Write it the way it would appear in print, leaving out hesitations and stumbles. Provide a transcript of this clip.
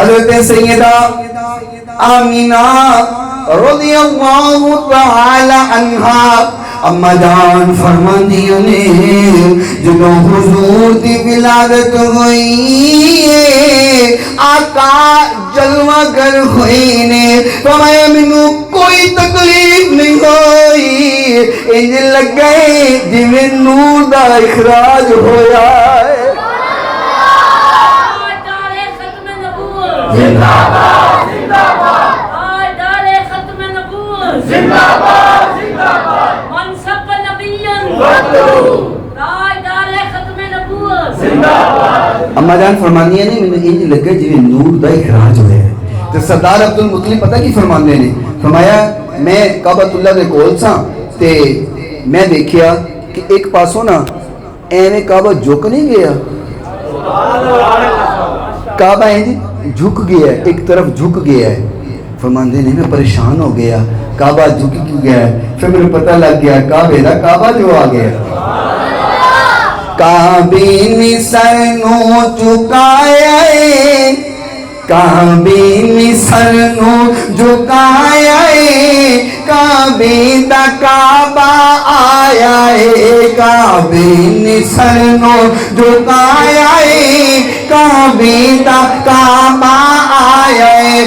حضرت سیدہ آمینہ رضی اللہ تعالی عنہا اما جان فرماندیاں نے جدوں حضور دی ولادت ہوئی آقا جلوہ گر ہوئی نے فرمایا مینوں کوئی تکلیف نہیں ہوئی انج لگے جویں نور دا اخراج ہویا ہے زندہ باد زندہ باد دار ختم نبوت زندہ باد زندہ باد منصب نبیان دار ختم نبوت زندہ باد اما جان فرماندی نے مینوں انج لگا جویں نور دا اخراج ہویا ہے تے سردار عبد المطلب پتہ کی فرماندے نے فرمایا میں کعبۃ اللہ دے کول ساں تے میں دیکھیا کہ ایک پاسوں نا ایویں کعبہ جھک نہیں گیا کعبہ انج جھک گیا ہے ایک طرف جھک گیا ہے فرماندے نے میں پریشان ہو گیا کعبہ جھک کیوں گیا ہے پھر مجھے پتہ لگ گیا کعبے دا کعبہ جو آ گیا کعبے نے سر نو جھکایا ہے کعبے نے سر نو جھکایا ہے کعبے دا کعبہ آیا ہے کعبے نے سر نو جھکایا ہے کعبے دا کعبہ آیا ہے